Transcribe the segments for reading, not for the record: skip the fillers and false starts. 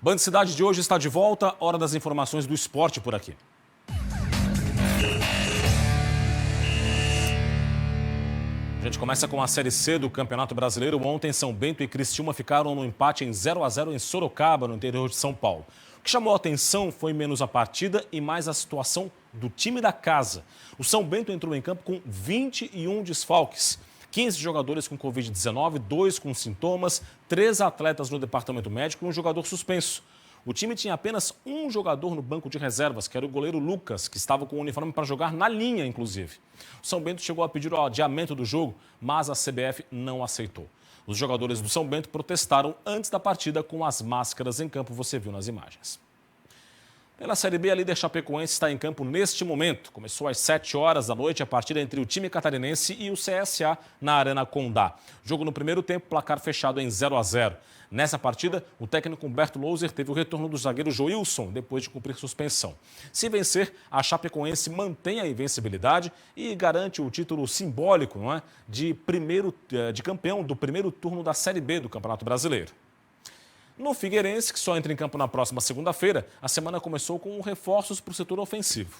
Band Cidade de hoje está de volta, hora das informações do esporte por aqui. A gente começa com a Série C do Campeonato Brasileiro. Ontem, São Bento e Criciúma ficaram no empate em 0-0 em Sorocaba, no interior de São Paulo. O que chamou a atenção foi menos a partida e mais a situação do time da casa. O São Bento entrou em campo com 21 desfalques. 15 jogadores com Covid-19, 2 com sintomas, 3 atletas no departamento médico e um jogador suspenso. O time tinha apenas um jogador no banco de reservas, que era o goleiro Lucas, que estava com o uniforme para jogar na linha, inclusive. O São Bento chegou a pedir o adiamento do jogo, mas a CBF não aceitou. Os jogadores do São Bento protestaram antes da partida com as máscaras em campo, você viu nas imagens. Pela Série B, a líder Chapecoense está em campo neste momento. Começou às 7 horas da noite a partida entre o time catarinense e o CSA na Arena Condá. Jogo no primeiro tempo, placar fechado em 0-0. Nessa partida, o técnico Humberto Louser teve o retorno do zagueiro Joilson, depois de cumprir suspensão. Se vencer, a Chapecoense mantém a invencibilidade e garante o título simbólico, não é, de campeão do primeiro turno da Série B do Campeonato Brasileiro. No Figueirense, que só entra em campo na próxima segunda-feira, a semana começou com reforços para o setor ofensivo.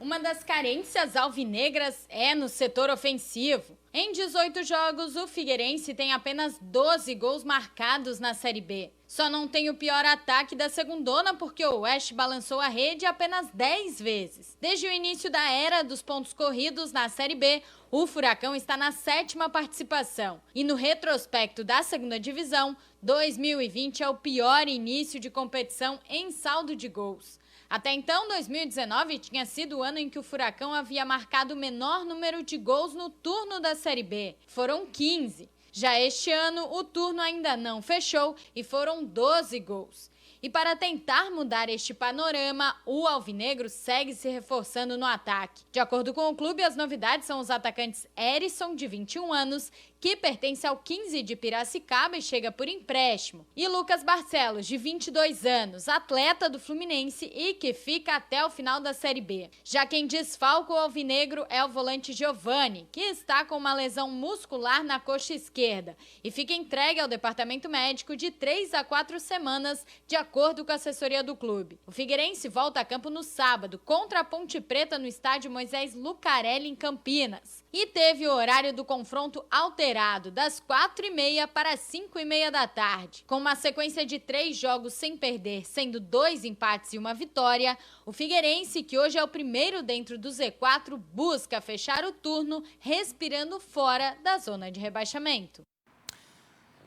Uma das carências alvinegras é no setor ofensivo. Em 18 jogos, o Figueirense tem apenas 12 gols marcados na Série B. Só não tem o pior ataque da segundona porque o Oeste balançou a rede apenas 10 vezes. Desde o início da era dos pontos corridos na Série B, o Furacão está na 7ª participação. E no retrospecto da segunda divisão, 2020 é o pior início de competição em saldo de gols. Até então, 2019 tinha sido o ano em que o Furacão havia marcado o menor número de gols no turno da Série B. Foram 15. Já este ano, o turno ainda não fechou e foram 12 gols. E para tentar mudar este panorama, o alvinegro segue se reforçando no ataque. De acordo com o clube, as novidades são os atacantes Erisson, de 21 anos, que pertence ao 15 de Piracicaba e chega por empréstimo, e Lucas Barcelos, de 22 anos, atleta do Fluminense e que fica até o final da Série B. Já quem desfalca o alvinegro é o volante Giovani, que está com uma lesão muscular na coxa esquerda e fica entregue ao departamento médico de 3 a 4 semanas, de acordo com a assessoria do clube. O Figueirense volta a campo no sábado contra a Ponte Preta no estádio Moisés Lucarelli, em Campinas. E teve o horário do confronto alterado, das 4h30 para as 5h30 da tarde. Com uma sequência de 3 jogos sem perder, sendo 2 empates e 1 vitória, o Figueirense, que hoje é o primeiro dentro do Z4, busca fechar o turno respirando fora da zona de rebaixamento.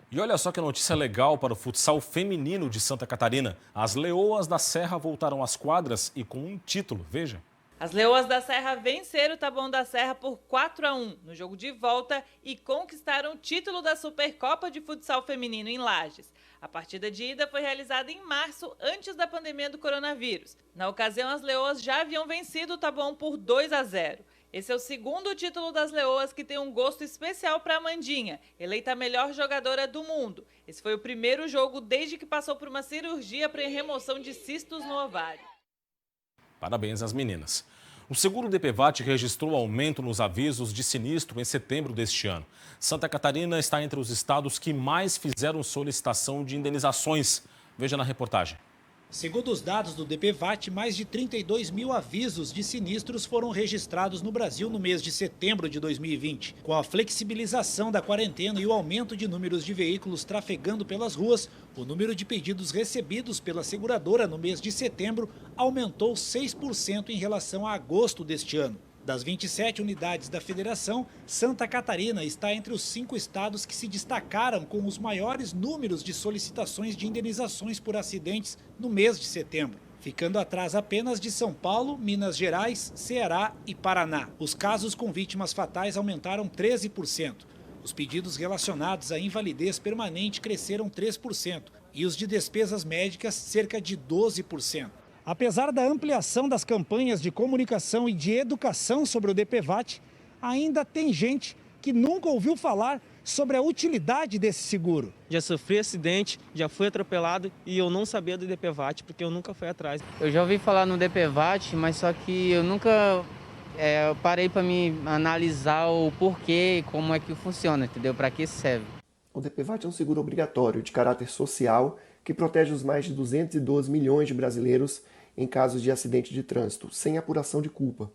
E olha só que notícia legal para o futsal feminino de Santa Catarina. As Leoas da Serra voltaram às quadras e com um título, veja. As Leoas da Serra venceram o Taboão da Serra por 4-1 no jogo de volta e conquistaram o título da Supercopa de Futsal Feminino em Lages. A partida de ida foi realizada em março, antes da pandemia do coronavírus. Na ocasião, as Leoas já haviam vencido o Taboão por 2-0. Esse é o segundo título das Leoas, que tem um gosto especial para a Amandinha, eleita a melhor jogadora do mundo. Esse foi o primeiro jogo desde que passou por uma cirurgia para remoção de cistos no ovário. Parabéns às meninas. O seguro DPVAT registrou aumento nos avisos de sinistro em setembro deste ano. Santa Catarina está entre os estados que mais fizeram solicitação de indenizações. Veja na reportagem. Segundo os dados do DPVAT, mais de 32 mil avisos de sinistros foram registrados no Brasil no mês de setembro de 2020. Com a flexibilização da quarentena e o aumento de números de veículos trafegando pelas ruas, o número de pedidos recebidos pela seguradora no mês de setembro aumentou 6% em relação a agosto deste ano. Das 27 unidades da federação, Santa Catarina está entre os 5 estados que se destacaram com os maiores números de solicitações de indenizações por acidentes no mês de setembro, ficando atrás apenas de São Paulo, Minas Gerais, Ceará e Paraná. Os casos com vítimas fatais aumentaram 13%. Os pedidos relacionados à invalidez permanente cresceram 3% e os de despesas médicas cerca de 12%. Apesar da ampliação das campanhas de comunicação e de educação sobre o DPVAT, ainda tem gente que nunca ouviu falar sobre a utilidade desse seguro. Já sofri acidente, já fui atropelado e eu não sabia do DPVAT porque eu nunca fui atrás. Eu já ouvi falar no DPVAT, mas só que eu nunca parei para me analisar o porquê e como é que funciona, entendeu? Para que serve. O DPVAT é um seguro obrigatório de caráter social que protege os mais de 212 milhões de brasileiros em casos de acidente de trânsito, sem apuração de culpa.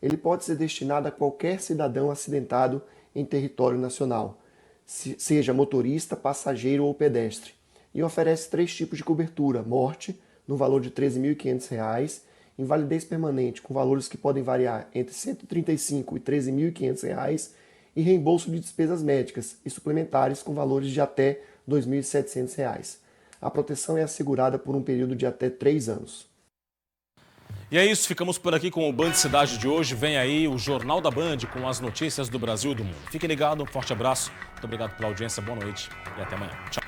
Ele pode ser destinado a qualquer cidadão acidentado em território nacional, seja motorista, passageiro ou pedestre, e oferece 3 tipos de cobertura: morte, no valor de R$ 13.500, invalidez permanente, com valores que podem variar entre R$ 135 e R$ 13.500, e reembolso de despesas médicas e suplementares com valores de até R$ 2.700. A proteção é assegurada por um período de até 3 anos. E é isso, ficamos por aqui com o Band Cidade de hoje. Vem aí o Jornal da Band com as notícias do Brasil e do mundo. Fiquem ligados, um forte abraço, muito obrigado pela audiência, boa noite e até amanhã. Tchau.